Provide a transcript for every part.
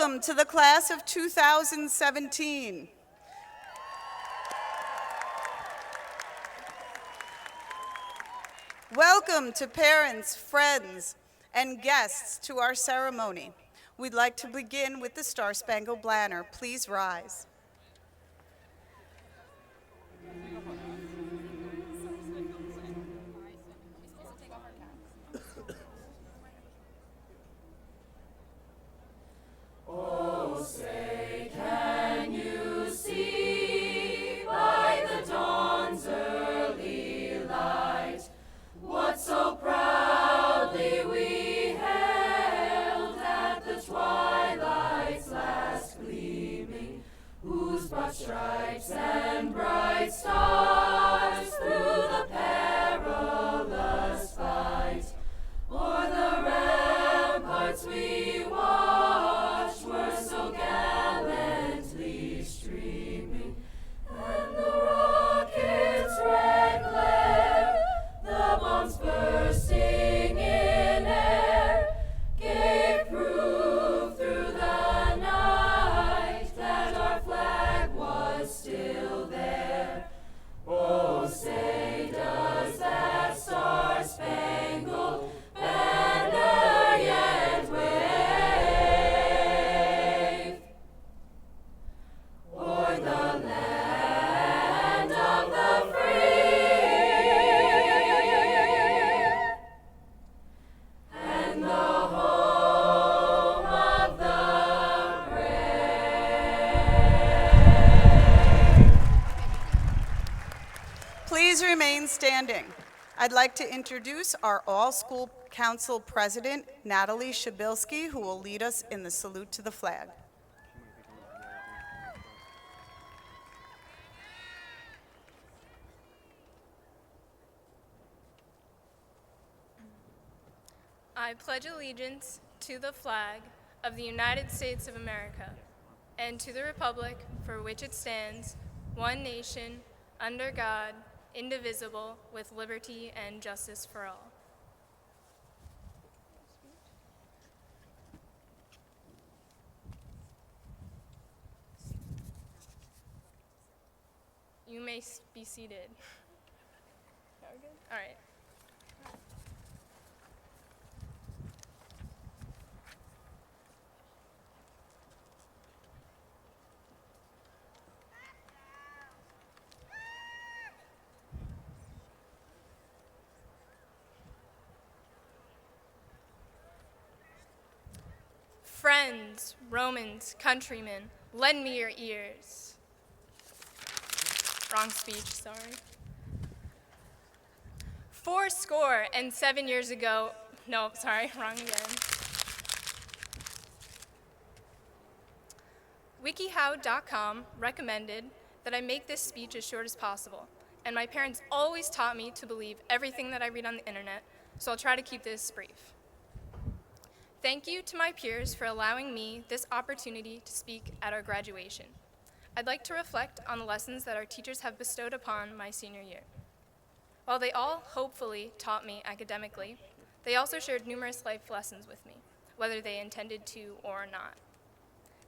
Welcome to the class of 2017. Welcome to parents, friends, and guests to our ceremony. We'd like to begin with the Star Spangled Banner. Please rise. Oh, say, can you see by the dawn's early light what so proudly we hailed at the twilight's last gleaming, whose broad stripes and bright stars through the perilous fight o'er the ramparts we watched were so gallantly streaming, and the rocket's red glare, the bombs bursting in air, gave proof through the night that our flag was still there. Oh, say, does that star-spangled banner yet wave o'er the land of the free and the home of the brave? Please remain standing. I'd like to introduce our all-school council president, Natalie Shabilsky, who will lead us in the salute to the flag. I pledge allegiance to the flag of the United States of America and to the republic for which it stands, one nation, under God, indivisible, with liberty and justice for all. You may be seated. Are we good? All right. Friends, Romans, countrymen, lend me your ears. Wrong speech, sorry. 7 years ago, no, sorry, wrong again. WikiHow.com recommended that I make this speech as short as possible, and my parents always taught me to believe everything that I read on the internet, so I'll try to keep this brief. Thank you to my peers for allowing me this opportunity to speak at our graduation. I'd like to reflect on the lessons that our teachers have bestowed upon my senior year. While they all hopefully taught me academically, they also shared numerous life lessons with me, whether they intended to or not.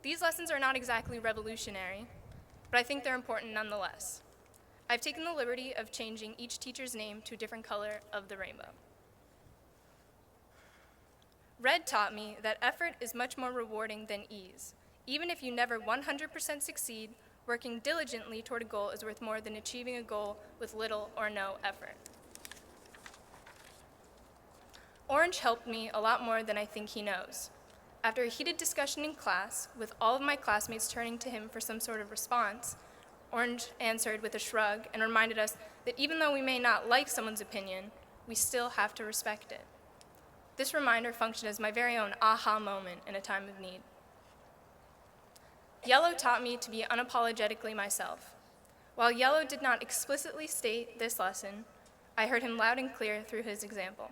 These lessons are not exactly revolutionary, but I think they're important nonetheless. I've taken the liberty of changing each teacher's name to a different color of the rainbow. Red taught me that effort is much more rewarding than ease. Even if you never 100% succeed, working diligently toward a goal is worth more than achieving a goal with little or no effort. Orange helped me a lot more than I think he knows. After a heated discussion in class, with all of my classmates turning to him for some sort of response, Orange answered with a shrug and reminded us that even though we may not like someone's opinion, we still have to respect it. This reminder functioned as my very own aha moment in a time of need. Yellow taught me to be unapologetically myself. While Yellow did not explicitly state this lesson, I heard him loud and clear through his example.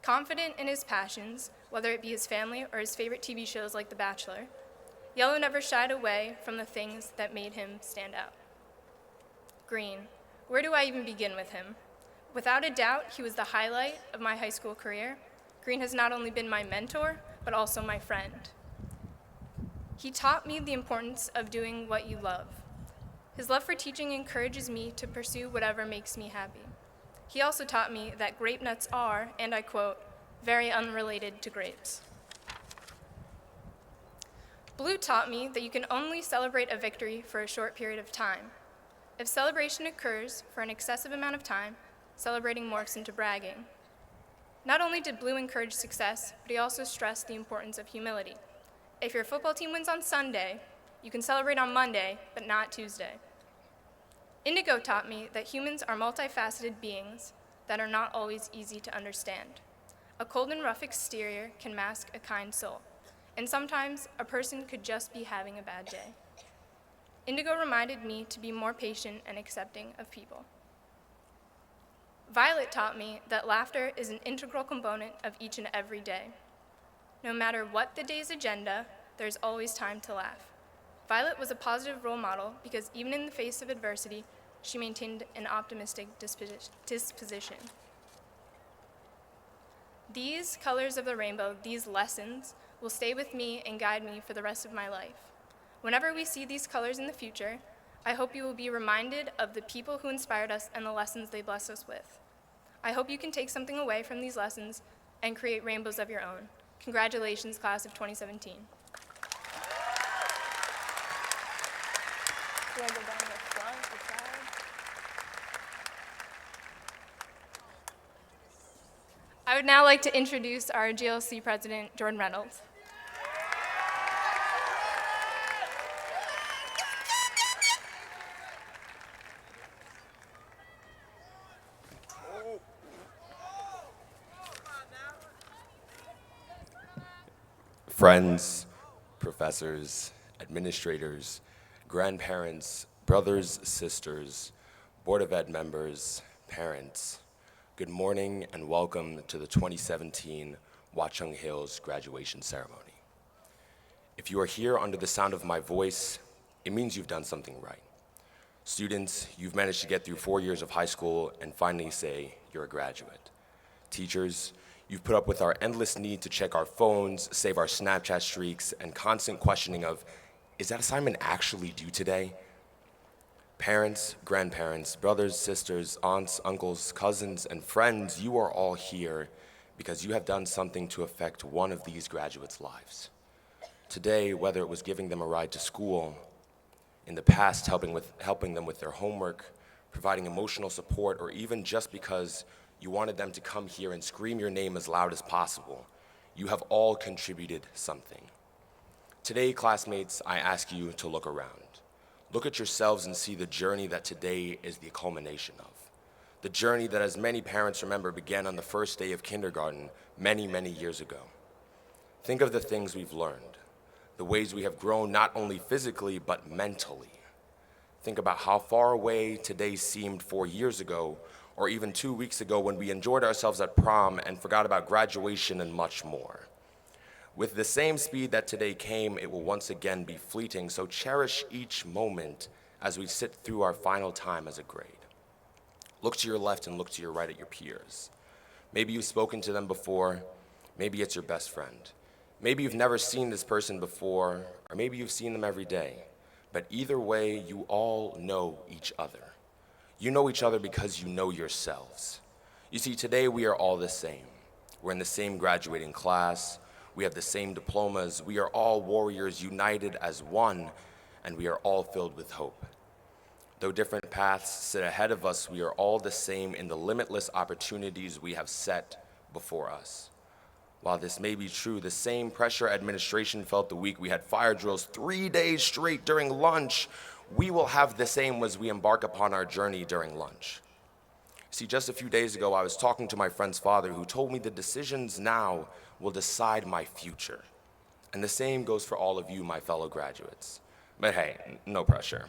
Confident in his passions, whether it be his family or his favorite TV shows like The Bachelor, Yellow never shied away from the things that made him stand out. Green, where do I even begin with him? Without a doubt, he was the highlight of my high school career. Green has not only been my mentor, but also my friend. He taught me the importance of doing what you love. His love for teaching encourages me to pursue whatever makes me happy. He also taught me that grape nuts are, and I quote, very unrelated to grapes. Blue taught me that you can only celebrate a victory for a short period of time. If celebration occurs for an excessive amount of time, celebrating morphs into bragging. Not only did Blue encourage success, but he also stressed the importance of humility. If your football team wins on Sunday, you can celebrate on Monday, but not Tuesday. Indigo taught me that humans are multifaceted beings that are not always easy to understand. A cold and rough exterior can mask a kind soul, and sometimes a person could just be having a bad day. Indigo reminded me to be more patient and accepting of people. Violet taught me that laughter is an integral component of each and every day. No matter what the day's agenda, there's always time to laugh. Violet was a positive role model because even in the face of adversity, she maintained an optimistic disposition. These colors of the rainbow, these lessons, will stay with me and guide me for the rest of my life. Whenever we see these colors in the future, I hope you will be reminded of the people who inspired us and the lessons they blessed us with. I hope you can take something away from these lessons and create rainbows of your own. Congratulations, class of 2017. Do I go down the front, the side? I would now like to introduce our GLC president, Jordan Reynolds. Friends, professors, administrators, grandparents, brothers, sisters, Board of Ed members, parents, good morning and welcome to the 2017 WHRHS Graduation Ceremony. If you are here under the sound of my voice, it means you've done something right. Students, you've managed to get through 4 years of high school and finally say you're a graduate. Teachers, you've put up with our endless need to check our phones, save our Snapchat streaks, and constant questioning of, is that assignment actually due today? Parents, grandparents, brothers, sisters, aunts, uncles, cousins, and friends, you are all here because you have done something to affect one of these graduates' lives. Today, whether it was giving them a ride to school, in the past helping them with their homework, providing emotional support, or even just because you wanted them to come here and scream your name as loud as possible, you have all contributed something. Today, classmates, I ask you to look around. Look at yourselves and see the journey that today is the culmination of. The journey that, as many parents remember, began on the first day of kindergarten many, many years ago. Think of the things we've learned, the ways we have grown not only physically, but mentally. Think about how far away today seemed 4 years ago, or even 2 weeks ago when we enjoyed ourselves at prom and forgot about graduation and much more. With the same speed that today came, it will once again be fleeting, so cherish each moment as we sit through our final time as a grade. Look to your left and look to your right at your peers. Maybe you've spoken to them before, maybe it's your best friend. Maybe you've never seen this person before, or maybe you've seen them every day. But either way, you all know each other. You know each other because you know yourselves. You see, today we are all the same. We're in the same graduating class. We have the same diplomas. We are all warriors united as one, and we are all filled with hope. Though different paths sit ahead of us, we are all the same in the limitless opportunities we have set before us. While this may be true, the same pressure administration felt the week we had fire drills 3 days straight during lunch, we will have the same as we embark upon our journey during lunch. See, just a few days ago, I was talking to my friend's father who told me the decisions now will decide my future. And the same goes for all of you, my fellow graduates. But hey, no pressure.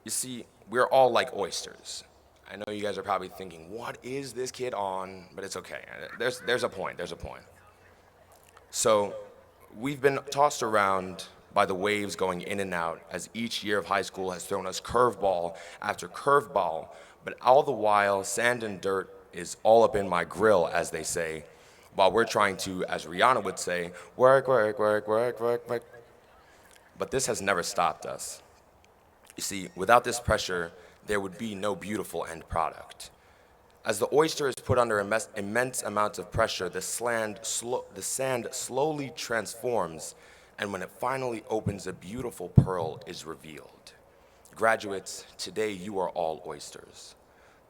You see, we're all like oysters. I know you guys are probably thinking, what is this kid on? But it's okay, there's a point. So, we've been tossed around by the waves going in and out as each year of high school has thrown us curveball after curveball, but all the while, sand and dirt is all up in my grill, as they say, while we're trying to, as Rihanna would say, work, work, work, work, work, work. But this has never stopped us. You see, without this pressure, there would be no beautiful end product. As the oyster is put under immense amounts of pressure, the sand slowly transforms, and when it finally opens, a beautiful pearl is revealed. Graduates, today you are all oysters.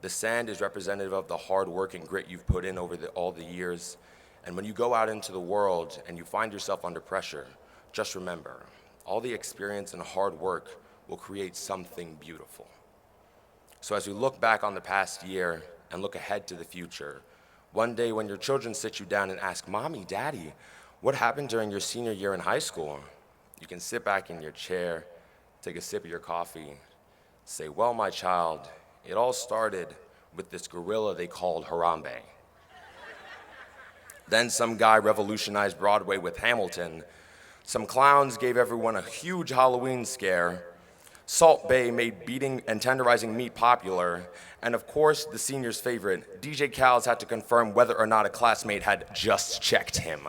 The sand is representative of the hard work and grit you've put in over all the years, and when you go out into the world and you find yourself under pressure, just remember, all the experience and hard work will create something beautiful. So as we look back on the past year and look ahead to the future, one day when your children sit you down and ask, "Mommy, Daddy, what happened during your senior year in high school?" you can sit back in your chair, take a sip of your coffee, say, "Well, my child, it all started with this gorilla they called Harambe. Then some guy revolutionized Broadway with Hamilton. Some clowns gave everyone a huge Halloween scare. Salt Bae made beating and tenderizing meat popular. And of course, the seniors' favorite, DJ Khaled had to confirm whether or not a classmate had just checked him."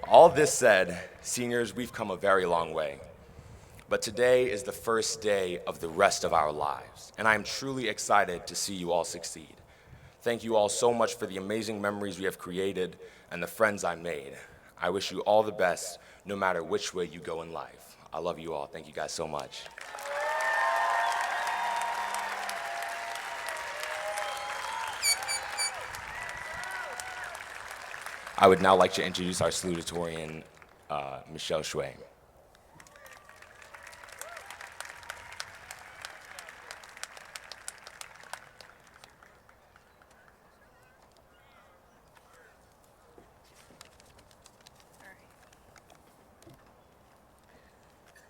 All this said, seniors, we've come a very long way. But today is the first day of the rest of our lives, and I am truly excited to see you all succeed. Thank you all so much for the amazing memories we have created and the friends I made. I wish you all the best, no matter which way you go in life. I love you all. Thank you guys so much. I would now like to introduce our salutatorian, Michelle Shui.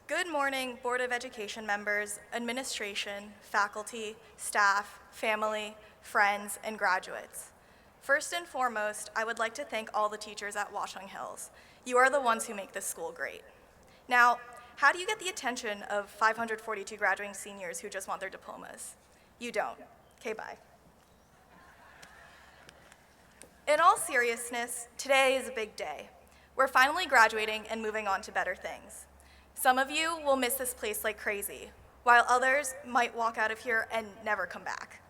Good morning, Board of Education members, administration, faculty, staff, family, friends, and graduates. First and foremost, I would like to thank all the teachers at Watchung Hills. You are the ones who make this school great. Now, how do you get the attention of 542 graduating seniors who just want their diplomas? You don't. Okay, bye. In all seriousness, today is a big day. We're finally graduating and moving on to better things. Some of you will miss this place like crazy, while others might walk out of here and never come back.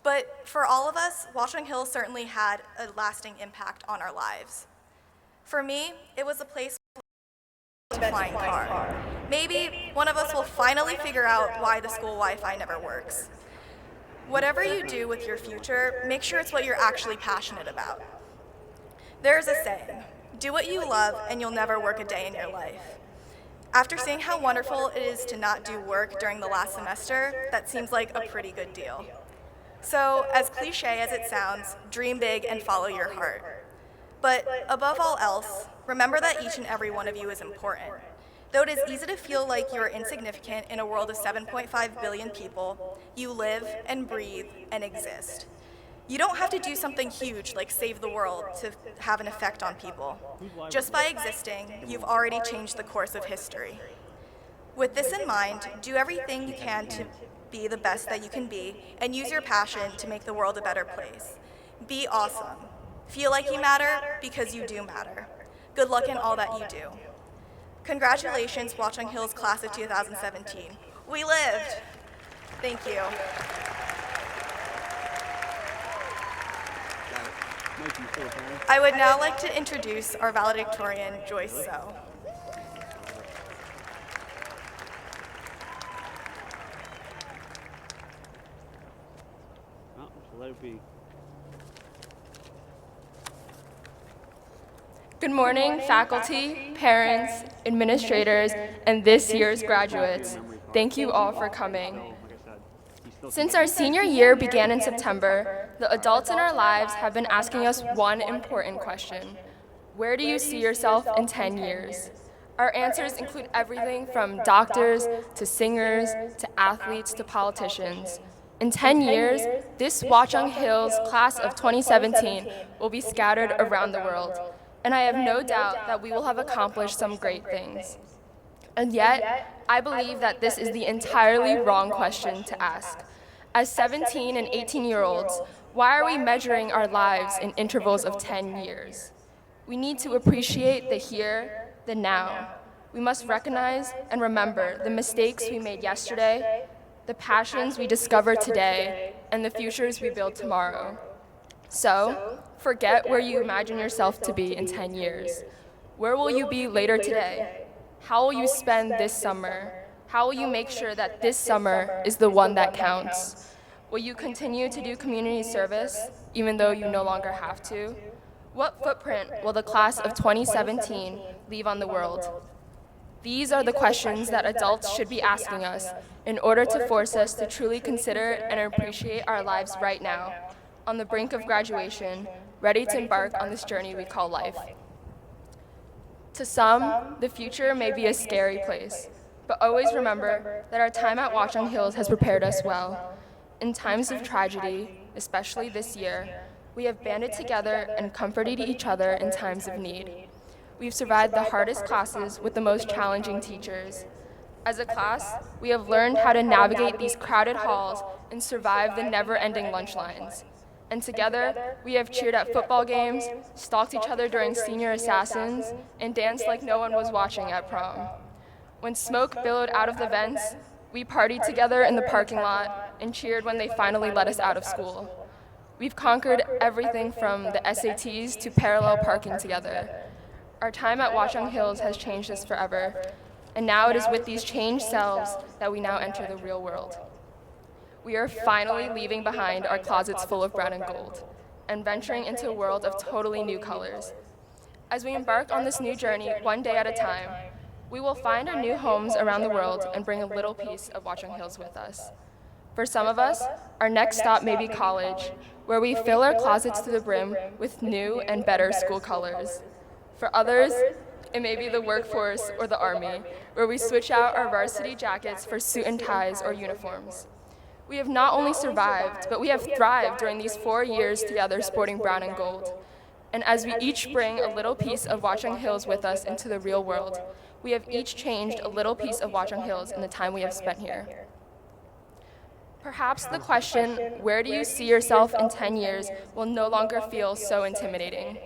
But for all of us, Watchung Hills certainly had a lasting impact on our lives. For me, it was a place with a flying car. Maybe one of us will finally figure out why the school Wi-Fi never works. Whatever you do with your future, make sure it's what you're actually passionate about. There's a saying, do what you love and you'll never work a day in your life. After seeing how wonderful it is to not do work during the last semester, that seems like a pretty good deal. So, as cliche as it sounds, dream big and follow your heart. But above all else, remember that each and every one of you is important. Though it is easy to feel like you are insignificant in a world of 7.5 billion people, you live and breathe and exist. You don't have to do something huge like save the world to have an effect on people. Just by existing, you've already changed the course of history. With this in mind, do everything you can to be the best that you can be and use your passion to make the world a better place. Be awesome. Feel like you matter because you do matter. Good luck in all that you do. Congratulations, Watchung Hills Class of 2017. We lived. Thank you. I would now like to introduce our valedictorian, Joyce So. Oh, so let it be. Good morning, faculty, parents, administrators, and this year's graduates. Thank you all for coming. Since our senior year began in September, the adults in our lives have been asking us one important question. Where do you see yourself in 10 years? Our answers include everything from doctors to singers to athletes to politicians. In 10 years, this Watchung Hills class of 2017 will be scattered around the world, and I have no doubt that we will have accomplished some great things. And yet, I believe that this is the entirely wrong question to ask. As 17 and 18-year-olds, why are we measuring our lives in intervals of 10 years? We need to appreciate the here, the now. We must recognize and remember the mistakes we made yesterday, the passions we discover today, and the futures we build tomorrow. So, forget where you imagine yourself to be in 10 years. Where will you be later today? How will you spend this summer? How will you make sure that this summer is the one that counts? Will you continue to do community service, even though you no longer have to? What footprint will the class of 2017 leave on the world? These are the questions that adults should be asking us in order to force us to truly consider and appreciate our lives right now, on the brink of graduation, ready to embark on this journey we call life. To some, the future may be a scary place, but always remember that our time at Watchung Hills has prepared us well. In times of tragedy, especially this year, we have banded together and comforted each other in times of need. We've survived the hardest classes with the most challenging teachers. As a class, we have learned how to navigate these crowded halls and survive the never-ending lunch lines. And together, we have cheered at football games, stalked each other during senior assassins, and danced like no one was watching at prom. When smoke billowed out of the vents, we partied together in the parking lot and cheered when they finally let us out of school. We've conquered everything from the SATs to parallel parking together. Our time at Watchung Hills has changed us forever, and now it is with these changed selves that we now enter the real world. We are finally leaving behind our closets full of brown and gold and venturing into a world of totally new colors. As we embark on this new journey, one day at a time, we will find our new homes around the world and bring a little piece of Watchung Hills with us. For some of us, our next stop may be college, where we fill our closets to the brim with new and better school colors. For others, it may be the workforce or the Army, where we switch out our varsity jackets for suit and ties or uniforms. We have not only survived, but we have thrived during these 4 years together sporting brown and gold. And as we each bring a little piece of Watchung Hills with us into the real world, we have each changed a little piece of Watchung Hills in the time we have spent here. Perhaps the question, where do you see yourself in 10 years, will no longer feel so intimidating.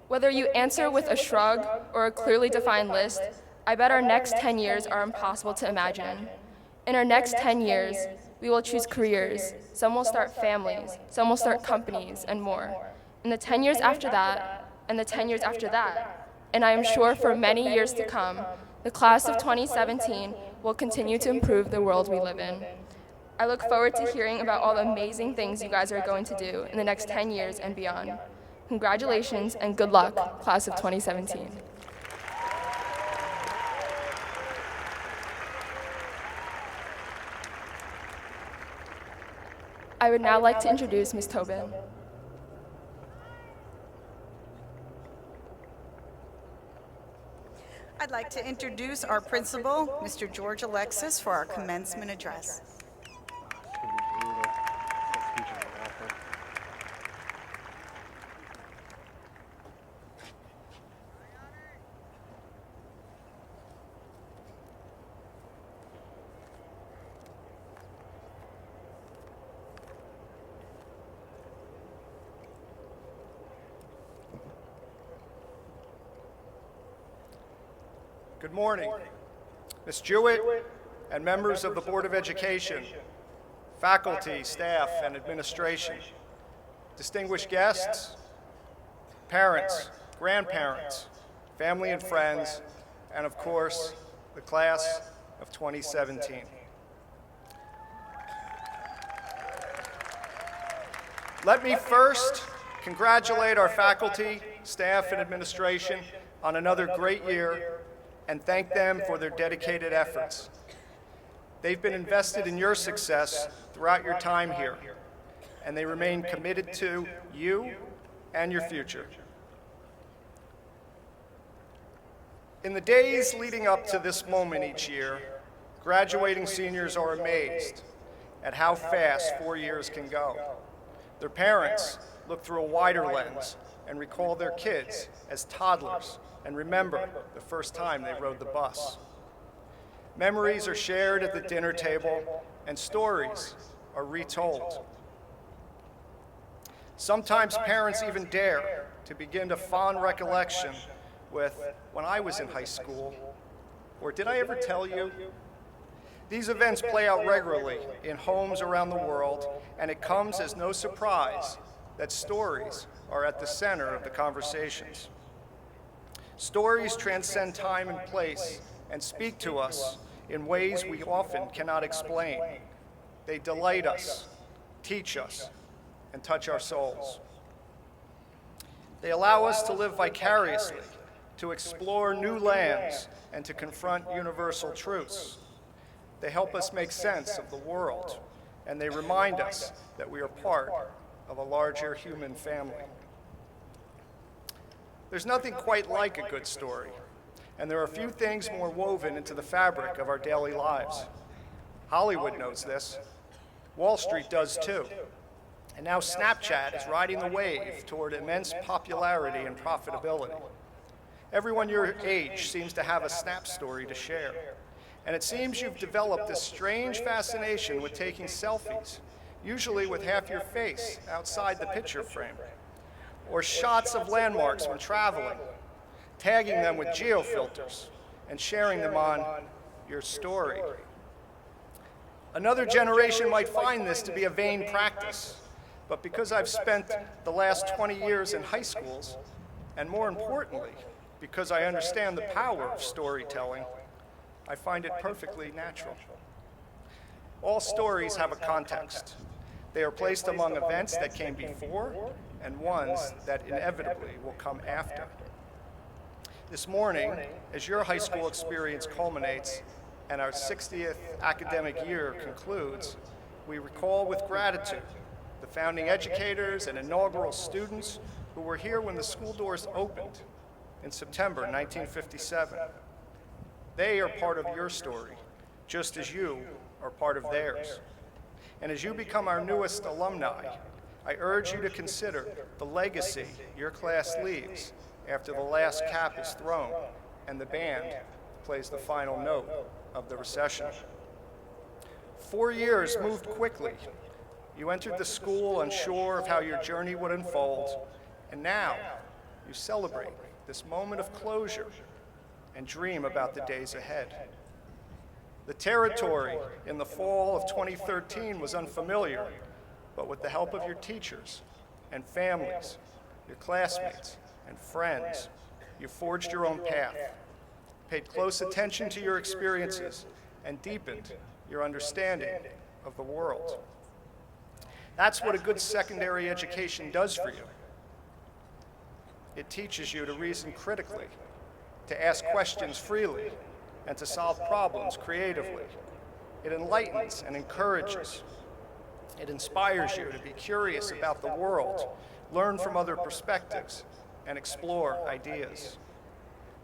Whether you answer with a shrug or a clearly defined list, I bet our next 10 years are impossible to imagine. In our next 10 years, we will choose careers, some will start families, some will start companies, and more. In the 10 years after that, and the 10 years after that, and I am sure for many years to come, the class of 2017 will continue to improve the world we live in. I look forward to hearing about all the amazing things you guys are going to do in the next 10 years and beyond. Congratulations and good luck, class of 2017. I would now like to introduce Ms. Tobin. I'd like to introduce our principal, Mr. George Alexis, for our commencement address. Good morning, Ms. Jewett and members of the Board of Education, faculty, staff, and administration, distinguished guests, parents, grandparents, family and friends, and of course, the class of 2017. Let me first congratulate our faculty, staff, and administration on another great year and thank them for their dedicated efforts. They've been invested in your success throughout your time here, and they remain committed to you and your future. In the days leading up to this moment each year, graduating seniors are amazed at how fast 4 years can go. Their parents look through a wider lens and recall their kids as toddlers and remember the first time they rode the bus. Memories are shared at the dinner table, and stories are retold. Sometimes parents even dare to begin a fond recollection with when I was in high school, or did I ever tell you? These events play out regularly in homes around the world, and it comes as no surprise that stories are at the center of the conversations. Stories transcend time and place and speak to us in ways we often cannot explain. They delight us, teach us, and touch our souls. They allow us to live vicariously, to explore new lands, and to confront universal truths. They help us make sense of the world, and they remind us that we are part of a larger human family. There's nothing quite like a good story, and there are few things more woven into the fabric of our daily lives. Hollywood knows this. Wall Street does too. And now Snapchat is riding the wave toward immense popularity and profitability. Everyone your age seems to have a Snap story to share. And it seems you've developed this strange fascination with taking selfies, usually with half your face outside the picture frame, or shots of landmarks when traveling, tagging them with geofilters, and sharing them on your story. Another generation might find this to be a vain practice, but because I've spent the last 20 years in high schools, and more importantly, because I understand the power of storytelling, I find it perfectly natural. All stories have a context. They are placed among events that came before and ones that inevitably will come after. This morning, as your high school experience culminates and our 60th academic year concludes, we recall with gratitude the founding educators and inaugural students who were here when the school doors opened in September 1957. They are part of your story, just as you are part of theirs. And as you become our newest alumni, I urge you to consider the legacy your class leaves after the last cap is thrown and the band plays the final note of the recession. 4 years moved quickly. You entered the school unsure of how your journey would unfold, and now you celebrate this moment of closure and dream about the days ahead. The territory in the fall of 2013 was unfamiliar, but with the help of your teachers and families, your classmates and friends, you forged your own path, paid close attention to your experiences, and deepened your understanding of the world. That's what a good secondary education does for you. It teaches you to reason critically, to ask questions freely, and to solve problems creatively. It enlightens and encourages. It inspires you to be curious about the world, learn from other perspectives, and explore ideas.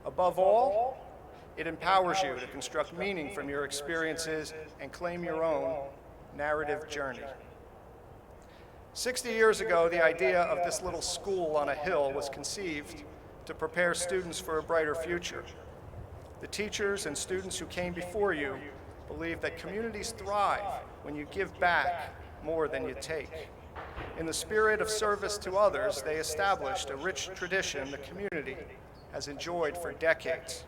Above all, it empowers you to construct meaning from your experiences and claim your own narrative journey. 60 years ago, the idea of this little school on a hill was conceived to prepare students for a brighter future. The teachers and students who came before you believe that communities thrive when you give back more than you take. In the spirit of service to others, they established a rich tradition the community has enjoyed for decades.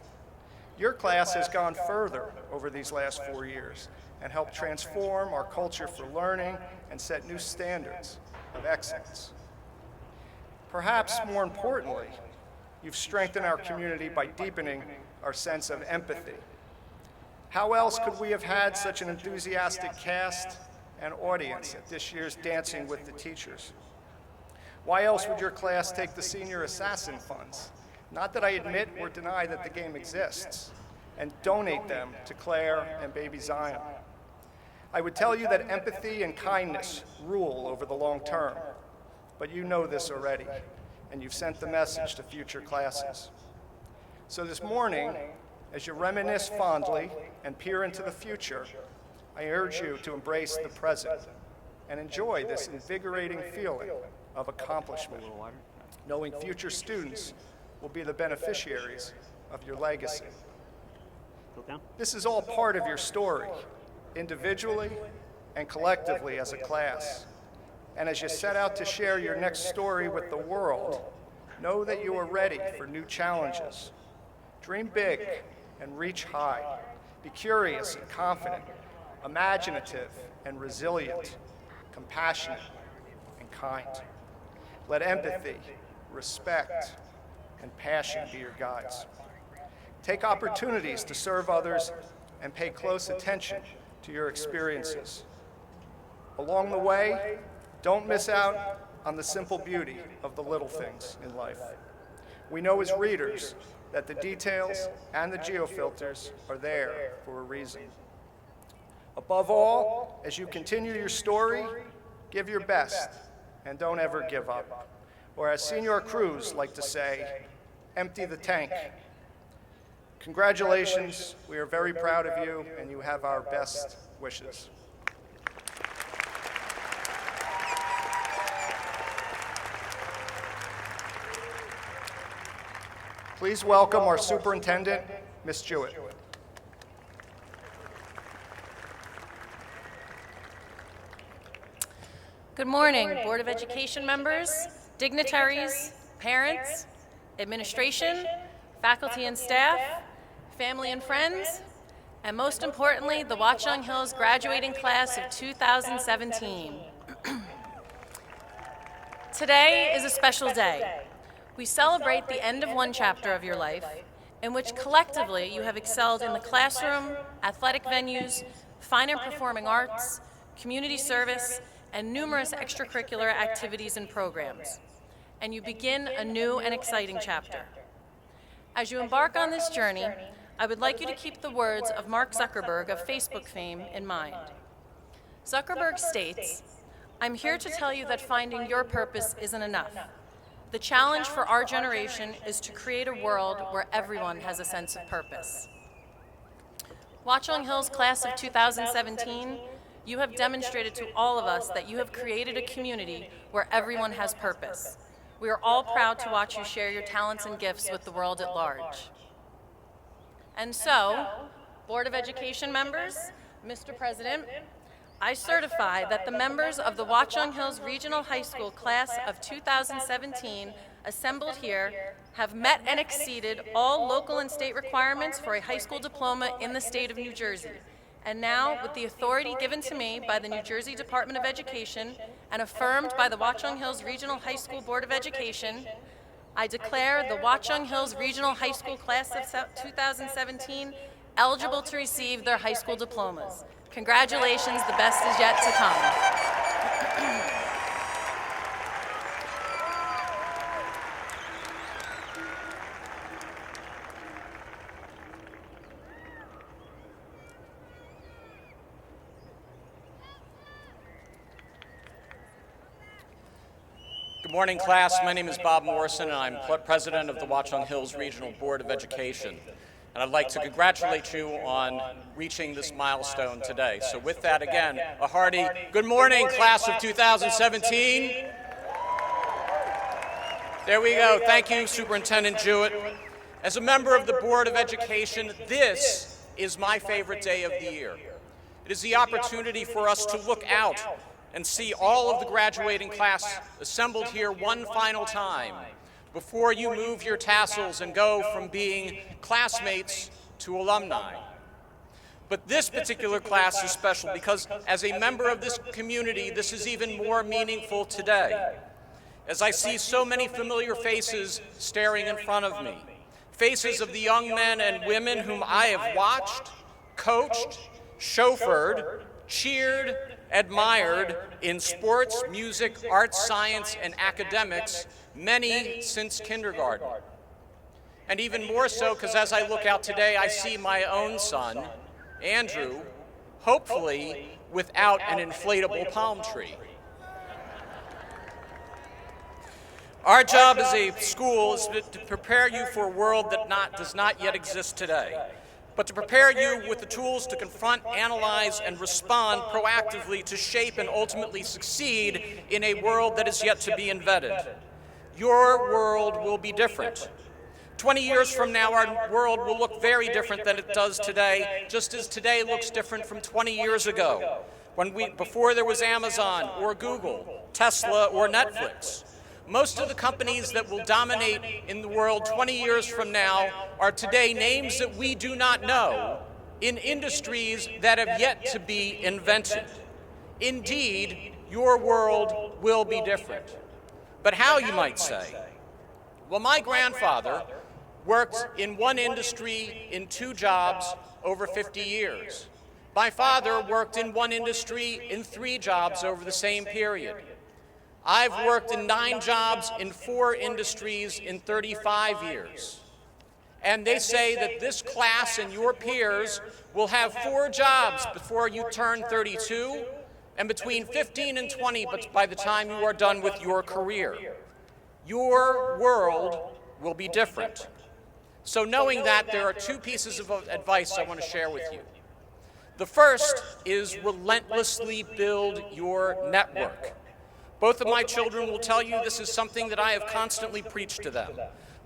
Your class has gone further over these last 4 years and helped transform our culture for learning and set new standards of excellence. Perhaps more importantly, you've strengthened our community by deepening our sense of empathy. How else could we have had such an enthusiastic cast and audience at this year's Dancing with the Teachers? Why else would your class take the Senior Assassin funds? Not that I admit or deny that the game exists, and donate them to Claire and baby Zion. I would tell you that empathy and kindness rule over the long term, but you know this already, and you've sent the message to future classes. So this morning, as you reminisce fondly and peer into the future, I urge you to embrace the present and enjoy this invigorating feeling of accomplishment, knowing future students will be the beneficiaries of your legacy. This is all part of your story, individually and collectively as a class. And as you set out to share your next story with the world, know that you are ready for new challenges. Dream big and reach high. Be curious and confident, imaginative and resilient, compassionate and kind. Let empathy, respect, and passion be your guides. Take opportunities to serve others and pay close attention to your experiences. Along the way, don't miss out on the simple beauty of the little things in life. We know as readers that the details and the geofilters are there for a reason. Above all, as you continue your story, give your best and don't ever give up. Or as Senior Cruz like to say, empty the tank. Congratulations, we are very proud of you and you have our best wishes. Please welcome our superintendent, Ms. Jewett. Good morning, Board of Education members, dignitaries, parents, administration, faculty and staff, family and friends, and most importantly, the Watchung Hills graduating class of 2017. Today is a special day. We celebrate the end of one chapter of your life in which collectively you have excelled in the classroom, athletic venues, fine and performing arts, community service, and numerous extracurricular activities and programs. And you begin a new and exciting chapter. As you embark on this journey, I would like you to keep the words of Mark Zuckerberg of Facebook fame in mind. Zuckerberg states, "I'm here to tell you that finding your purpose isn't enough. The challenge for our generation is to create a world where everyone has a sense of purpose." Watchung Hills class of 2017, you have demonstrated to all of us that you have created a community where everyone has purpose. We are all proud to watch you share your talents and gifts with the world at large. And so, Board of Education members, Mr. President, I certify that the members of the Watchung Hills Regional High School class of 2017 assembled here have met and exceeded all local and state requirements for a high school diploma in the state of New Jersey. And now, with the authority given to me by the New Jersey Department of Education and affirmed by the Watchung Hills Regional High School Board of Education, I declare the Watchung Hills Regional High School class of 2017 eligible to receive their high school diplomas. Congratulations, the best is yet to come. Good morning, class. My name is Bob Morrison, and I'm president of the Watchung Hills Regional Board of Education. And I'd like to congratulate you on reaching this milestone today. So with that, again, a hearty good morning, class of 2017. There we go. Thank you, Superintendent Jewett. As a member of the Board of Education, this is my favorite day of the year. It is the opportunity for us to look out and see all of the graduating class assembled here one final time before you move your tassels and go from being classmates to alumni. But this particular class is special because as a member of this community, this is even more meaningful today. As I see so many familiar faces staring in front of me, faces of the young men and women whom I have watched, coached, chauffeured, cheered, admired in sports, music, arts, science, and academics, many since kindergarten. And even more so because as I look out today, I see my own son, Andrew, hopefully without an inflatable palm tree. Our job as a school is to prepare you for a world that does not yet exist today, but to prepare you with the tools to confront, analyze, and respond proactively to shape and ultimately succeed in a world that is yet to be invented. Your world will be different. 20 years from now, our world will look very different than it does today, just as today looks different from 20 years ago, before there was Amazon or Google, Tesla or Netflix. Most of the companies that will dominate in the world 20 years from now are today names that we do not know in industries that have yet to be invented. Indeed, your world will be different. But how, you might say? Well, my grandfather worked in one industry in 2 jobs over 50 years. My father worked in one industry in 3 jobs over the same period. I've worked in 9 jobs in 4 industries in 35 years. And they say that this class and your peers will have 4 jobs before you turn 32, and between 15 and 20 by the time you are done with your career. Your world will be different. So knowing that, there are 2 pieces of advice I want to share with you. The first is relentlessly build your network. Both of my children will tell you this is something that I have constantly preached to them.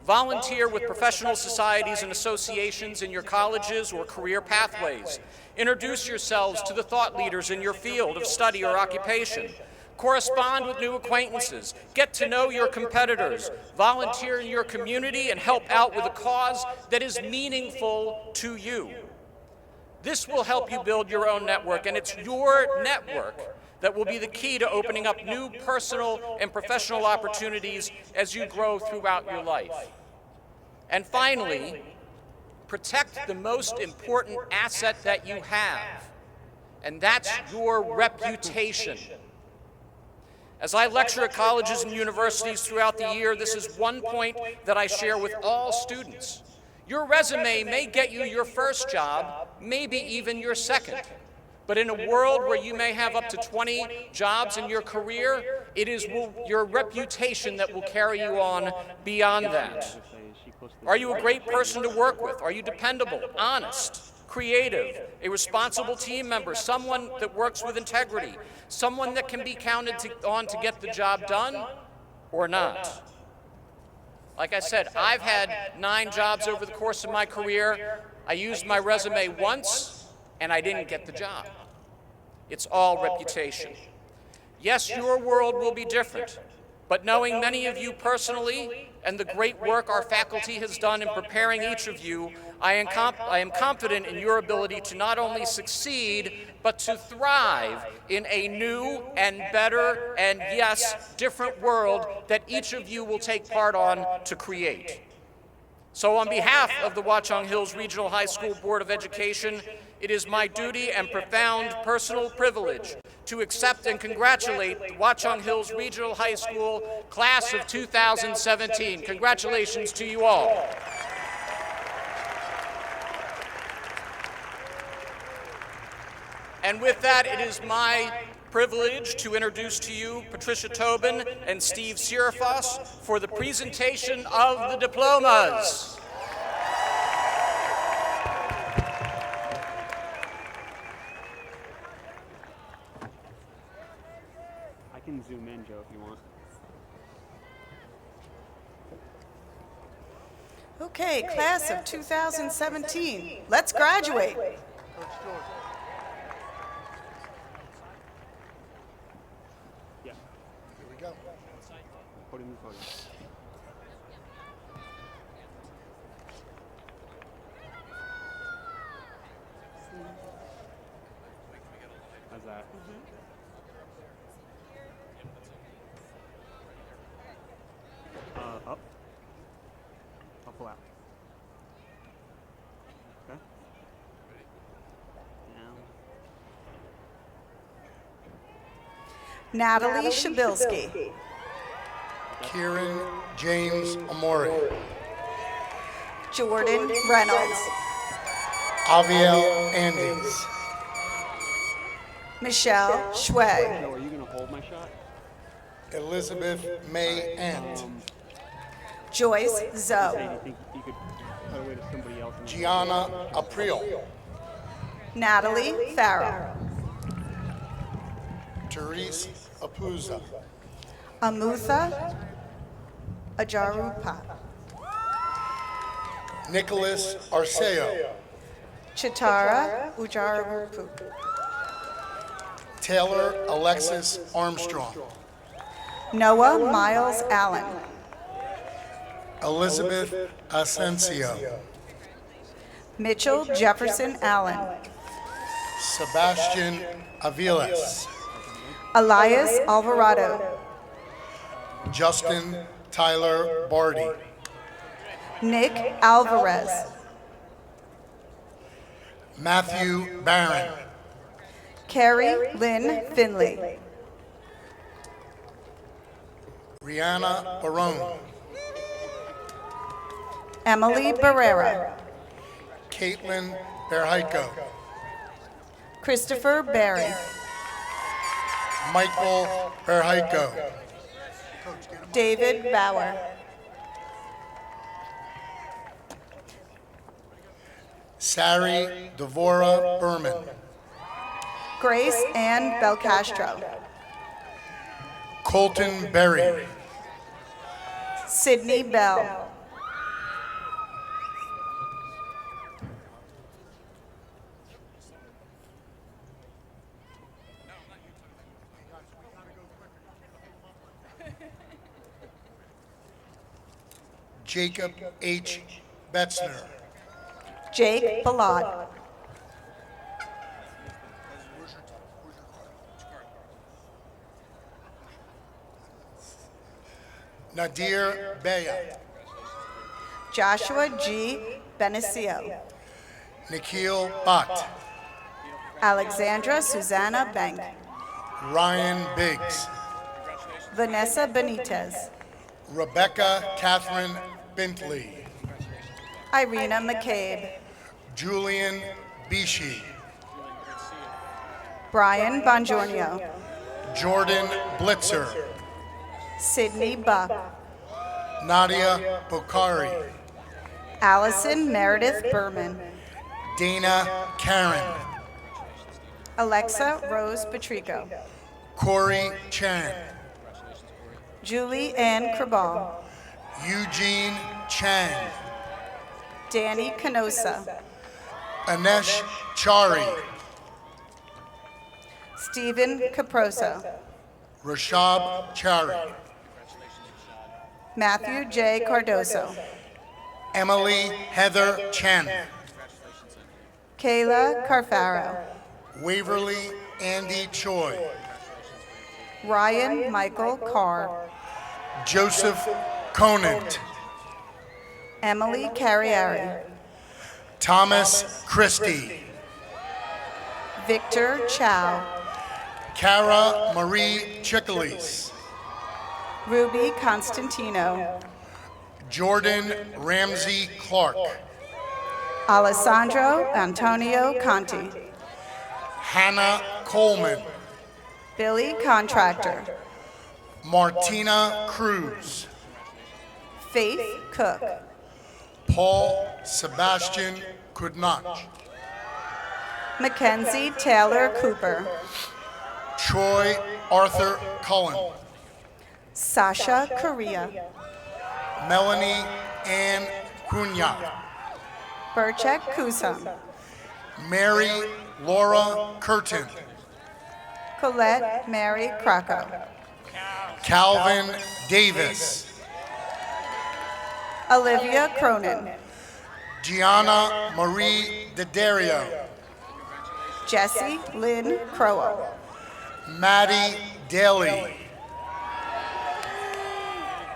Volunteer with professional societies and associations in your colleges or career pathways. Introduce yourselves to the thought leaders in your field of study or occupation. Correspond with new acquaintances. Get to know your competitors. Volunteer in your community and help out with a cause that is meaningful to you. This will help you build your own network, and it's your network that will be the key to opening up new personal and professional opportunities as you grow throughout your life. And finally, protect the most important asset that you have, and that's your reputation. As I lecture at colleges and universities throughout the year, this is one point that I share with all students. Your resume may get you your first job, maybe even your second. But in a world where you may have up to 20 jobs in your career, it is your reputation that will carry you on beyond that. Are you a great person to work with? Are you dependable, honest, creative, a responsible team member, someone that works with integrity, someone that can be counted on to get the job done, or not? Like I said, I've had 9 jobs over the course of my career. I used my resume once, and I didn't get the job. It's all reputation. Yes, your world will be different, but knowing many of you personally and the great work our faculty has done in preparing each of you, I am confident in your ability to not only succeed, but to thrive in a new and better and, yes, different world that each of you will take part on to create. So on behalf of the Watchung Hills Regional High School Board of Education, it is my duty and profound personal privilege to accept and congratulate the Watchung Hills Regional High School Class of 2017. Congratulations to you all. And with that, it is my privilege to introduce to you Patricia Tobin and Steve Sirifos for the presentation of the diplomas. I can zoom in, Joe, if you want. Okay, class of 2017, let's graduate. Yeah. Here we go. Podium to podium. How's that? Up. Up, pull out. Okay. Down. Natalie Shabilsky. Kieran James Amore. Jordan Reynolds. Aviel Andes. Michelle Shway. Joe, are you going to hold my shot? Elizabeth May Ent. Joyce Say, Zoe. do you think you could cut away to somebody else? Gianna April. Natalie Farrell. Therese Apuza. Amutha Ajarupa. Nicholas Arceo. Chitara Ujararupu. Taylor Alexis Armstrong. Noah Miles Allen. Elizabeth Asensio. Mitchell Jefferson Allen. Sebastian Aviles. Elias Alvarado. Justin Tyler Barty. Nick Alvarez. Matthew Barron. Carrie Lynn Finley. Rihanna Barone. Emily Barrera. Caitlin Berheiko. Christopher Berry. Michael Berheiko. David Bauer. Sari Devora Berman. Grace Ann Belcastro. Colton Berry. Sydney Bell. Jacob H. Betzner. Jake Balad. Nadir Beya. Joshua G. Benicio. Nikhil Bhatt. Alexandra Susanna Bank. Ryan Biggs. Vanessa Benitez. Rebecca Catherine Bentley. Irina McCabe. Julian Bishi. Brian Bongiorno. Jordan Blitzer. Sydney Buck. Nadia Bokhari. Allison Meredith Berman. Dana Karen. Alexa Rose Patrico. Corey Chan. Julie Ann Krabal. Eugene Chang. Danny Canosa. Anesh Chari. Stephen Caproso. Rashab Chari. Matthew J. Cardoso. Emily Heather Chen. Kayla Carfaro. Waverly Andy Choi. Ryan Michael Carr. Joseph Conant. Emily Carriari. Thomas Christie. Victor Chow. Cara Marie Chickalis. Ruby Constantino. Jordan Ramsey Clark. Alessandro Antonio Conti. Hannah Coleman. Billy Contractor. Martina Cruz. Faith Cook. Paul Sebastian Kudnach. Mackenzie Taylor Cooper. Troy Arthur Cullen. Sasha Correa. Melanie Ann Cunha. Burchek Kusum. Mary Laura Curtin. Colette Mary Krakow. Calvin Davis. Olivia Cronin. Gianna Marie D'Addario. Jessie Lynn Crowell. Maddie Daly.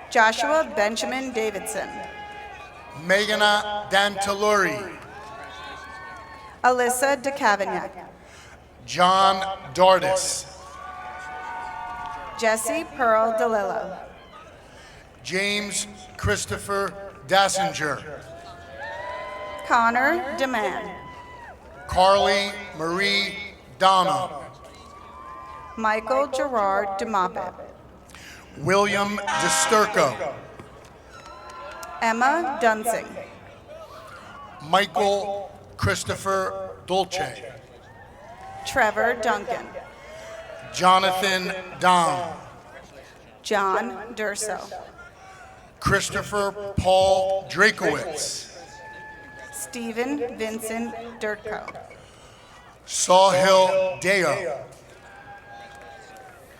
Joshua Benjamin Davidson. Meghana Dantaluri. Alyssa DeCavignac. John Dardis. Jesse Pearl DeLillo. James Christopher Dassinger. Connor DeMann. Carly Marie Dono. Michael Gerard DeMoppet. William DeSturco. Emma Dunsing. Michael Christopher Dolce. Trevor Duncan. Jonathan Dom. John Durso. Christopher Paul Drakowitz. Stephen Vincent Dirtko. Sahil Deo.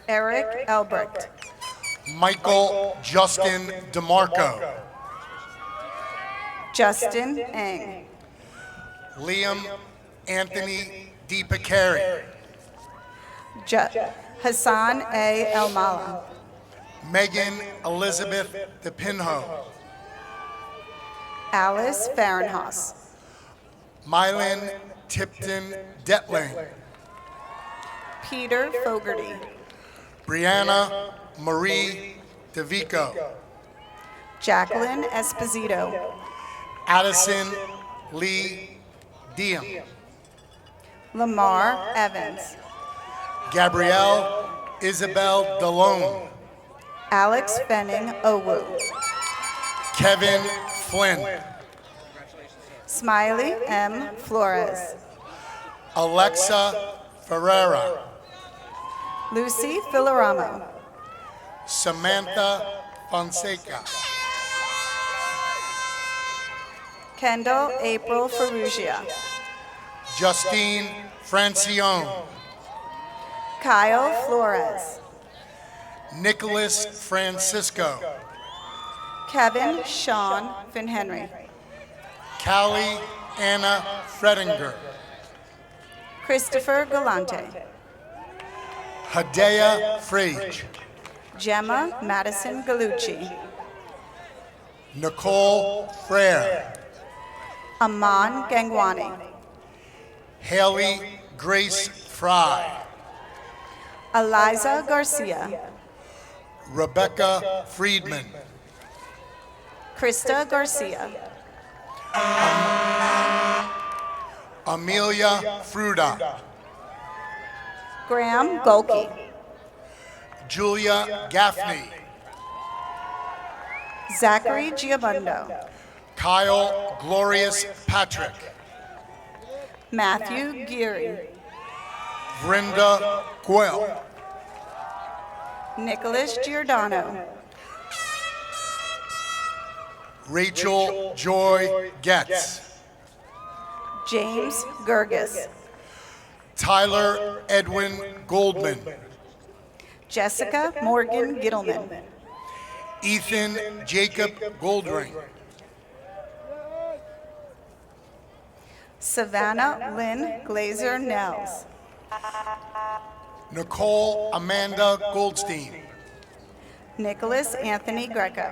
Eric Elbrecht. Michael Justin DeMarco. Justin Eng. Liam Anthony DePicari. Hassan A. Elmala. Megan Elizabeth DePinho. Alice Fahrenhaus. Mylan Tipton Detling. Peter Fogarty. Brianna Marie DeVico. Jacqueline Esposito. Addison Lee Diem. Lamar Evans. Gabrielle Isabel Delone. Alex Fenning Owu. Kevin Flynn. Smiley M. Flores. Alexa Ferreira. Lucy Filoramo. Samantha Fonseca. Kendall April Ferrugia. Justine Francione. Kyle Flores. Nicholas Francisco. Kevin Sean Finhenry. Callie Anna Fredinger. Christopher Galante. Hadea Frage. Gemma Madison Galucci. Nicole Frere. Aman Gangwani. Haley Grace Fry. Eliza Garcia. Rebecca Friedman. Krista Garcia. Amelia Fruda. Graham Golke. Julia Gaffney. Zachary Giabundo. Kyle Glorious Patrick. Matthew Geary. Brenda Guel. Nicholas Giordano. Rachel Joy Getz. James Gerges. Tyler Edwin Goldman. Jessica Morgan Gittleman. Ethan Jacob Goldring. Savannah Lynn Glazer Nels. Nicole Amanda Goldstein. Nicholas Anthony Greco.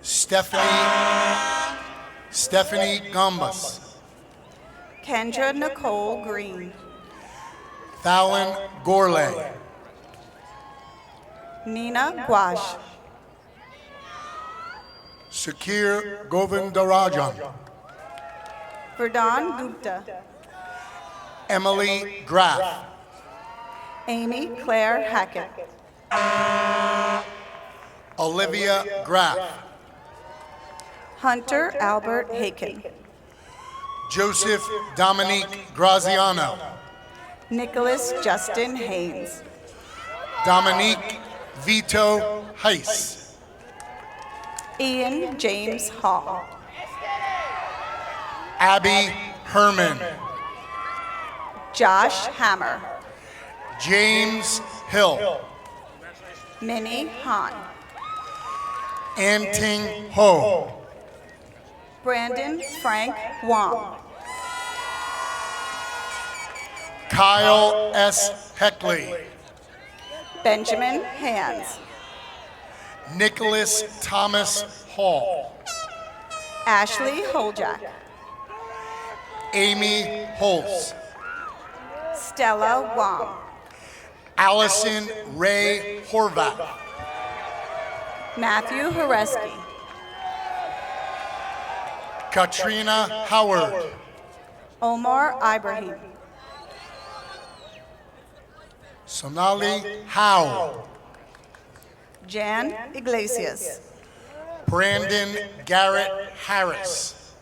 Stephanie Gambas. Kendra Nicole Green. Fallon Gorley. Nina Gwash. Sakir Govindarajan. Verdon Gupta. Emily Graff. Amy Claire Hackett. Olivia Graff. Hunter Albert Haken. Joseph Dominique Graziano. Nicholas Justin Haynes. Dominique Vito Heiss. Ian James Hall. Abby Herman. Josh Hammer. James Hill. Minnie Hahn. Anting Ho. Brandon Frank Wong. Kyle S. Heckley. Benjamin Hands. Nicholas Thomas Hall. Ashley Holjak. Amy Holtz. Stella Wong. Allison Ray Horvath. Matthew Horeski. Katrina Howard. Omar Ibrahim. Sonali Howe. Jan Iglesias. Brandon Garrett Harris.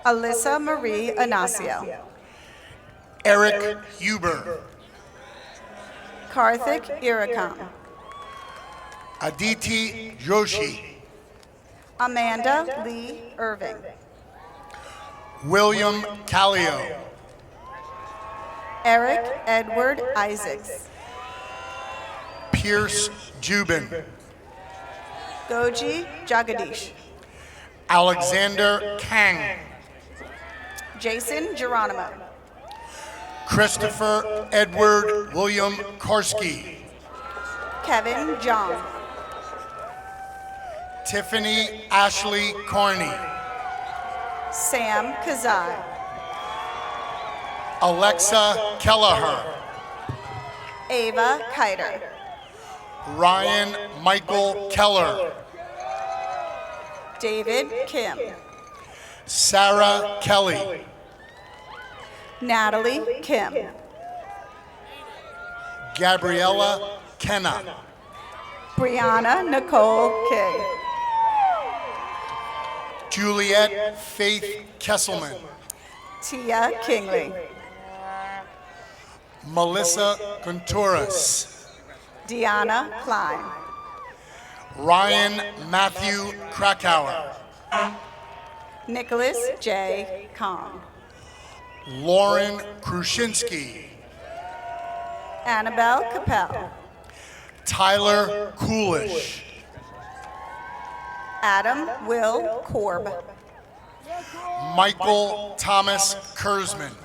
Alyssa Marie Anasio. Eric Huber. Karthik Irakam. Aditi Joshi. Amanda Lee Irving. William Callio. Eric Edward Isaacs. Pierce Jubin. Goji Jagadish. Alexander Kang. Jason Geronimo. Christopher Edward William Karski. Kevin John. Tiffany Ashley Carney. Sam Kazai. Alexa Kelleher. Ava Kiter. Ryan Michael Keller. David Kim. Sarah Kelly. Natalie Kim. Gabriella Kenna. Brianna Nicole King. Juliet Faith Kesselman. Tia Kingley. Melissa Contreras. Deanna Klein. Ryan Matthew Krakauer. Nicholas J. Kong. Lauren Krushinsky. Annabelle Capel. Tyler Coolish. Adam Will Korb. Michael Thomas Kurzman.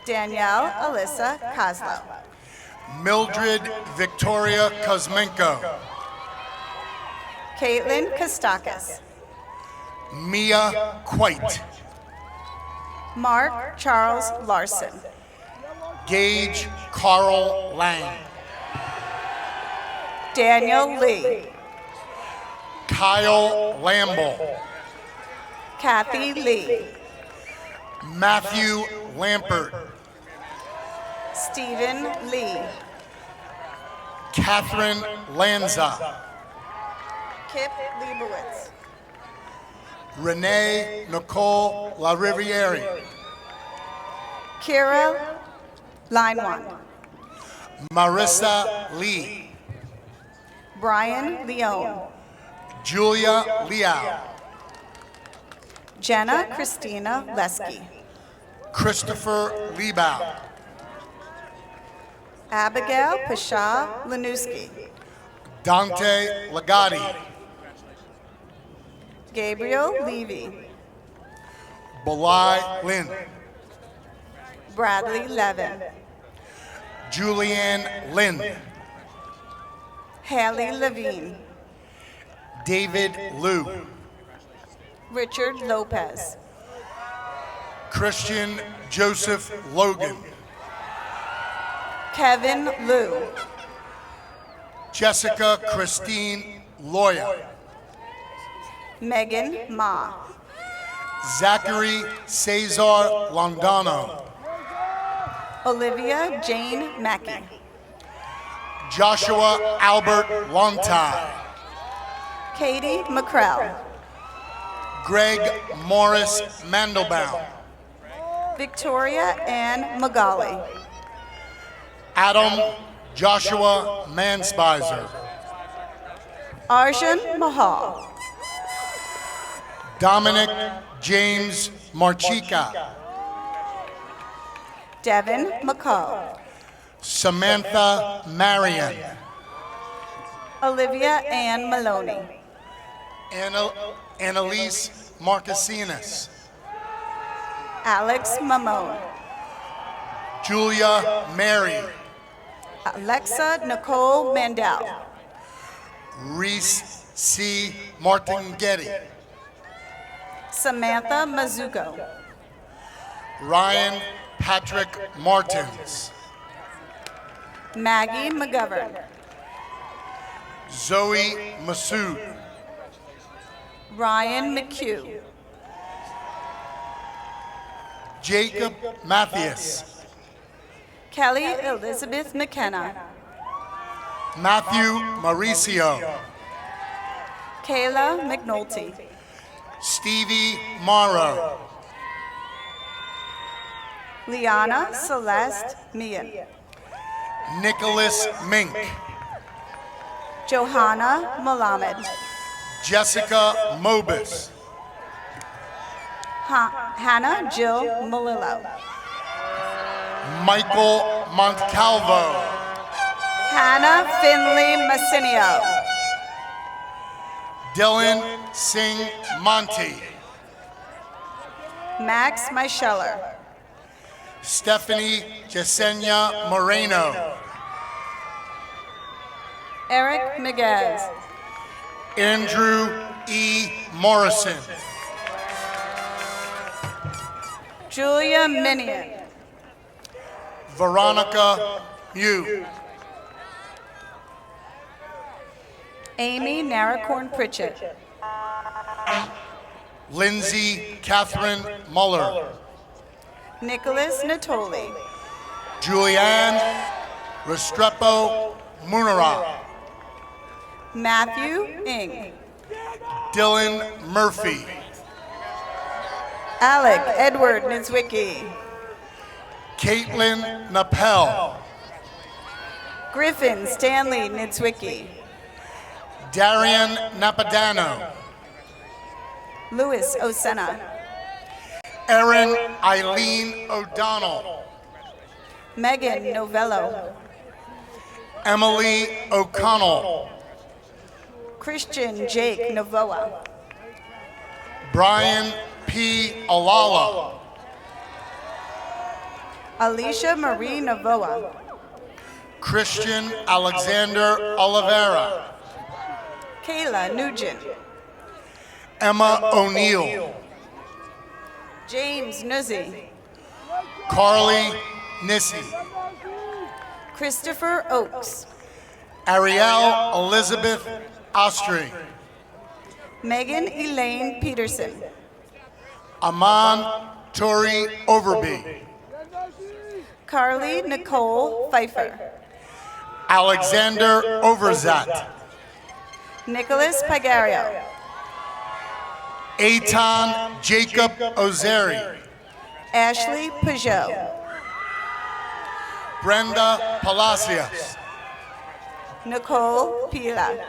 Danielle Alyssa Kozlow. Mildred Victoria Kuzmenko. Caitlin Kostakis. Mia Quite. Mark Charles Larson. Gage Carl Lang. Daniel Lee. Kyle Lamble. Kathy Lee. Matthew Lampert. Stephen Lee. Catherine Lanza. Kip Leibowitz. Renee Nicole LaRiviere. Kira Line 1. Marissa Lee. Brian Leone. Julia Liao. Jenna Christina Lesky. Christopher Liebau. Abigail Pasha Lanuski. Dante Legati. Gabriel Levy. Belai Lynn. Bradley Levin. Julianne Lynn. Haley Levine. David Liu. Richard Lopez. Christian Joseph Logan. Kevin Liu. Jessica Christine Loya. Megan Ma. Zachary Cesar Londano. Olivia Jane Mackey. Joshua Albert Lontai. Katie McCrell. Greg Morris Mandelbaum. Victoria Ann Magali. Adam Joshua Manspizer. Arjun Mahal. Dominic James Marchica. Devin McCall. Samantha Marion. Olivia Ann Maloney. Annalise Marcasinas. Alex Mamone. Julia Mary. Alexa Nicole Mandel. Reese C. Martinghetti. Samantha Mazuko. Ryan Patrick Martins. Maggie McGovern. Zoe Masood. Ryan McHugh. Jacob Mathias. Kelly Elizabeth McKenna. Matthew Mauricio. Kayla McNulty. Stevie Morrow. Liana Celeste Meehan. Nicholas Mink. Johanna Malamed. Jessica Mobus. Hannah Jill Malillo. Michael Montcalvo. Hannah Finley Massinio. Dylan Singh Monty. Max Micheller. Stephanie Jasenia Moreno. Eric Miguez. Andrew E. Morrison. Julia Minion. Veronica Mew. Amy Naracorn Pritchett. Lindsay Catherine Muller. Nicholas Natoli. Julianne Restrepo Munera. Matthew Ing. Dylan Murphy. Alec Edward Nitzwicki. Caitlin Napel. Griffin Stanley Nitzwicki. Darian Napadano. Louis Osena. Erin Eileen O'Donnell. Megan Novello. Emily O'Connell. Christian Jake Novoa. Brian P. Alala. Alicia Marie Novoa. Christian Alexander Oliveira. Kayla Nugent. Emma O'Neill. James Nuzzi. Carly Nissi. Christopher Oakes. Ariel Elizabeth Ostry. Megan Elaine Peterson. Aman Tori Overby. Carly Nicole Pfeiffer. Alexander Overzat. Nicholas Pagario. Eitan Jacob Ozeri. Ashley Peugeot. Brenda Palacios. Nicole Pila.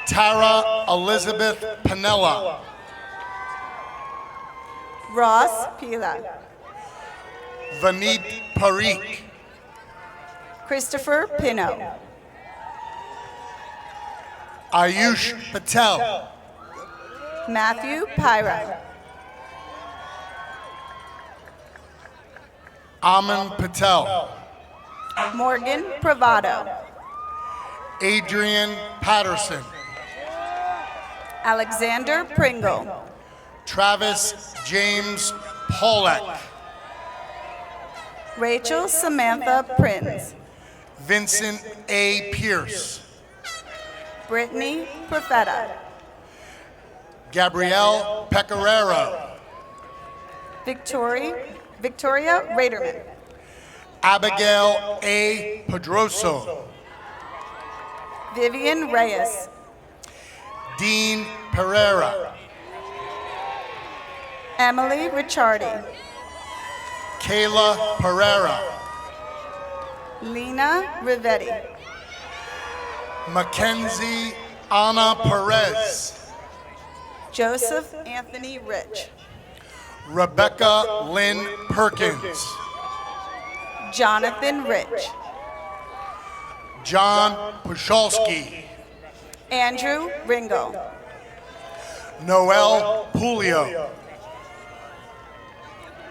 Tara Elizabeth Panella. Ross Pila. Vanit Parikh. Christopher Pino. Ayush Patel. Matthew Pyra. Aman Patel. Morgan Pravado. Adrian Patterson. Alexander Pringle. Travis James Pollack. Rachel Samantha Prinz. Vincent A. Pierce. Brittany Profeta. Gabrielle Pecoraro. Victoria Raderman. Abigail A. Pedroso. Vivian Reyes. Dean Pereira. Emily Ricciardi. Kayla Pereira. Lena Rivetti. Mackenzie Anna Perez. Joseph Anthony Rich. Rebecca Lynn Perkins. Jonathan Rich. John Puchalski. Andrew Ringo. Noel Pulio.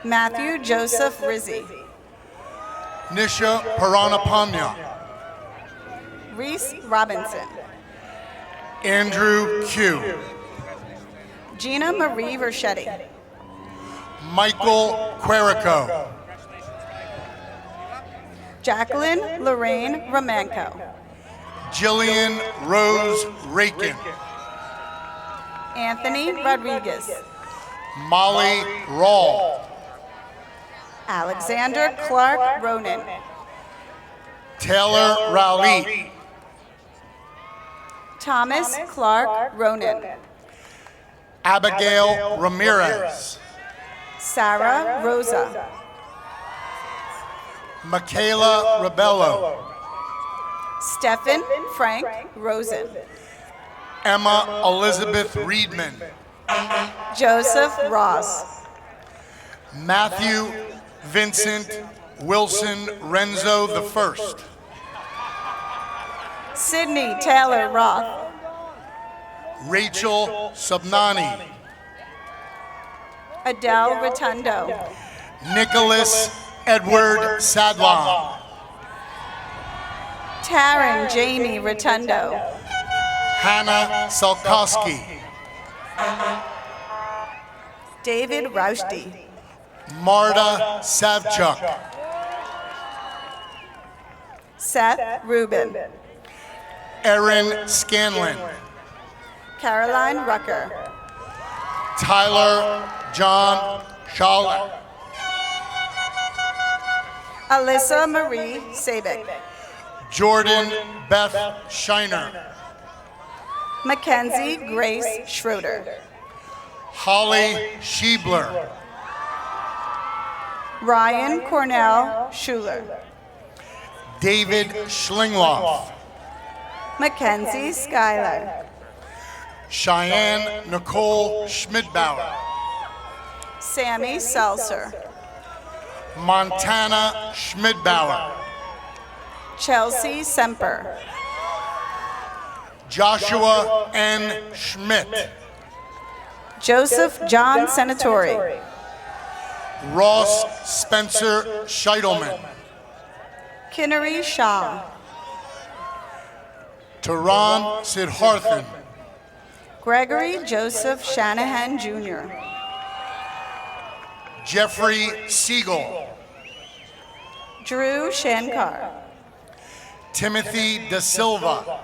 Matthew Joseph Rizzi. Nisha Paranapanya. Reese Robinson. Andrew Q. Gina Marie Verschetti. Michael Querico. Jacqueline Lorraine Romanko. Jillian Rose Rakin. Anthony Rodriguez. Molly Rawl. Alexander Clark Ronan. Taylor Rowley. Thomas Clark Ronan. Abigail Ramirez. Sarah Rosa. Michaela Rebello. Stephen Frank Rosen. Emma Elizabeth Reedman. Joseph Ross. Matthew Vincent Wilson Renzo I. Sydney Taylor Roth. Rachel Subnani, Adele Rotundo, Nicholas Edward Sadlam, Taryn Jamie Rotundo, Hannah Salkowski, David Rushdie, Marta Savchuk, Seth Rubin, Erin Scanlon, Caroline Rucker, Tyler John Schaller, Alyssa Marie Sabick, Jordan Beth Shiner, Mackenzie Grace Schroeder, Holly Schiebler, Ryan Cornell Schuler, David Schlingloff, Mackenzie Schuyler, Cheyenne Nicole Schmidbauer, Sammy Seltzer, Montana Schmidbauer, Chelsea Semper, Joshua N. Schmidt, Joseph John Senatori, Ross Spencer Scheitelman, Kinnery Shaw, Tehran Siddharthan, Gregory Joseph Shanahan Jr., Jeffrey Siegel, Drew Shankar, Timothy Da Silva,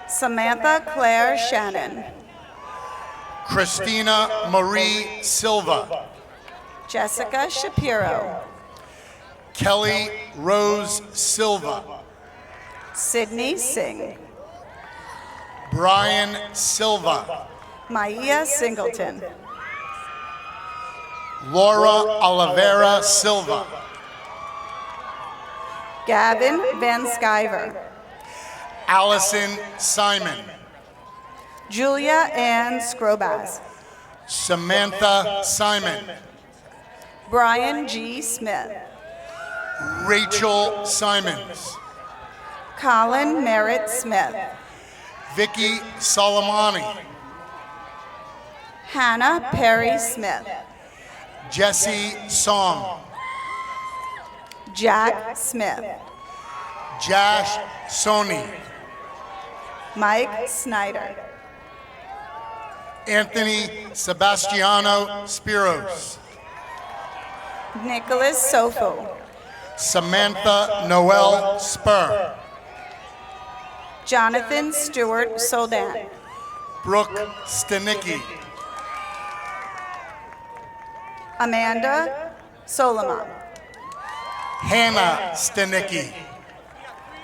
Samantha Claire Shannon, Christina Marie Silva, Jessica Shapiro, Kelly Rose Silva, Sydney Singh, Brian Silva, Maia Singleton, Laura Oliveira Silva, Gavin Van Skyver, Allison Simon, Julia Ann Scrobaz, Samantha Simon, Brian G. Smith, Rachel Simons, Colin Merritt Smith, Vicky Soleimani, Hannah Perry Smith, Jesse Song, Jack Smith, Jash Soni, Mike Snyder, Anthony Sebastiano Spiros, Nicholas Sofo, Samantha Noel Spur, Jonathan Stewart Soldan, Brooke Stanicki, Amanda Solomon, Hannah Stanicki,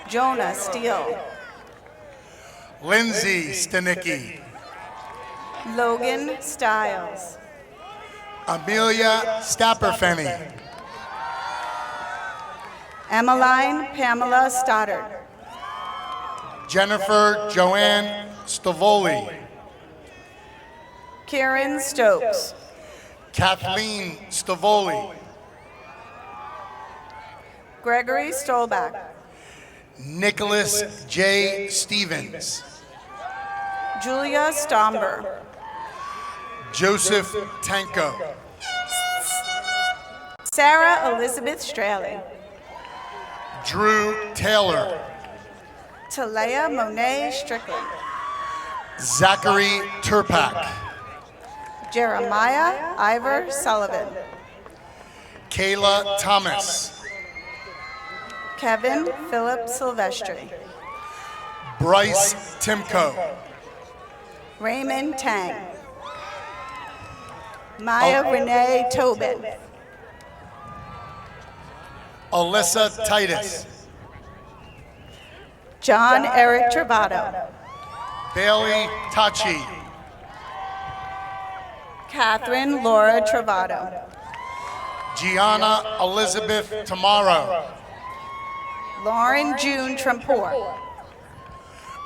Jonah Steele, Lindsay Stanicki, Logan Stiles, Amelia Stapperfenny, Emmeline Pamela Stoddard, Jennifer Joanne Stavoli, Kieran Stokes, Kathleen Stavoli, Gregory Stolbach, Nicholas J. Stevens, Julia Stomber, Joseph Tanko, Sarah Elizabeth Straley, Drew Taylor, Talea Monet Strickland, Zachary Turpak, Jeremiah Ivor Sullivan, Kayla Thomas, Kevin Philip Silvestri, Bryce Timko, Raymond Tang, Maya Renee Tobin, Alyssa Titus, John Eric Travato, Bailey Tachi, Catherine Laura Travato, Gianna Elizabeth Tamaro, Lauren June Trempor,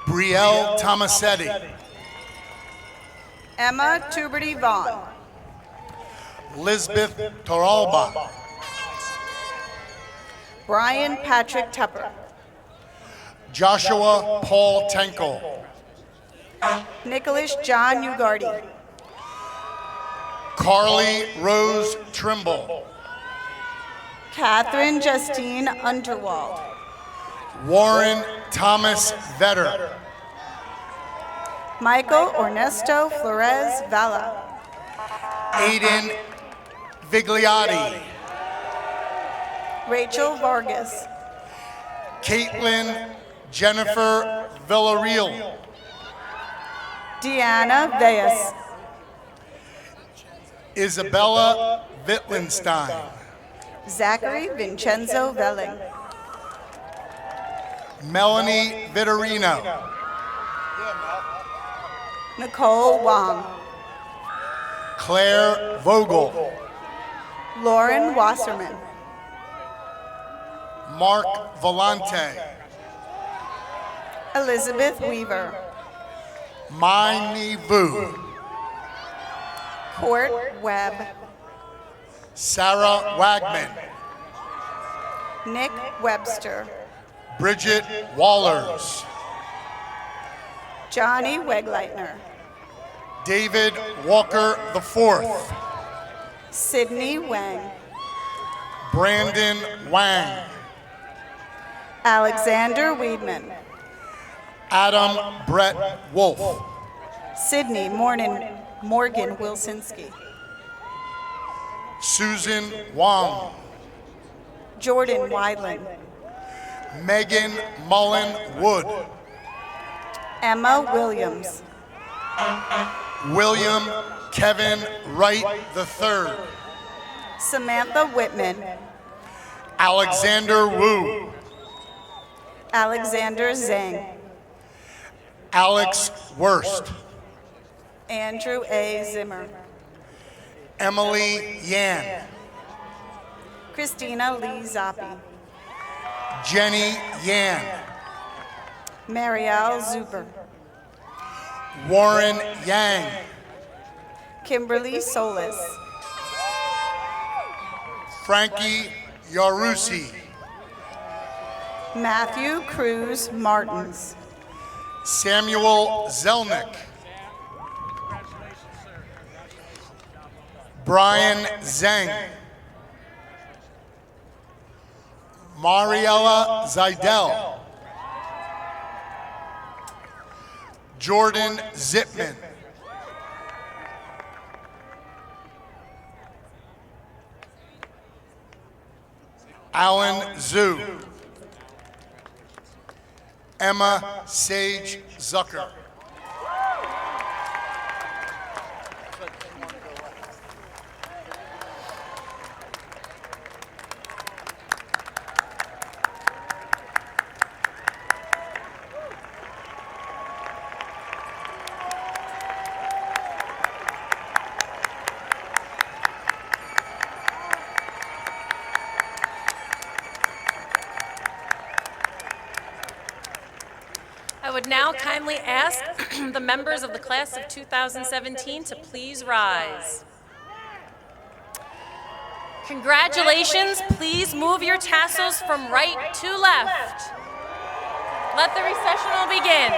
Brielle Tomasetti, Emma Tuberty Vaughn, Lisbeth Toralba, Brian Patrick Tupper, Joshua Paul Tenkel, Nicholas John Ugardi. Carly Rose Trimble. Catherine Justine Underwald. Warren Thomas Vetter. Michael Ernesto Flores Valla. Aiden Vigliotti. Rachel Vargas. Caitlin Jennifer Villarreal. Deanna Veas. Isabella Wittgenstein. Zachary Vincenzo Velling. Melanie Vittorino. Nicole Wong. Claire Vogel. Lauren Wasserman. Mark Volante. Elizabeth Weaver. Mai Ni Vu. Court Webb. Sarah Wagman. Nick Webster. Bridget Wallers. Johnny Wegleitner. David Walker IV. Sydney Wang. Brandon Wang. Alexander Weedman. Adam Brett Wolf. Sydney Morgan Wilsinski. Susan Wong. Jordan Weidland. Megan Mullen Wood. Emma Williams. William Kevin Wright III. Samantha Whitman. Alexander Wu. Alexander Zhang. Alex Worst. Andrew A. Zimmer. Emily Yan. Christina Lee Zappi. Jenny Yan. Marielle Zuber. Warren Yang. Kimberly Solis. Frankie Yarusi. Matthew Cruz Martins. Samuel Zelnick. Brian Zeng. Mariella Zidell. Jordan Zipman. Alan Zhu. Emma Sage Zucker. I would now kindly ask the members of the class of 2017 to please rise. Congratulations, please move your tassels from right to left. Let the recessional begin.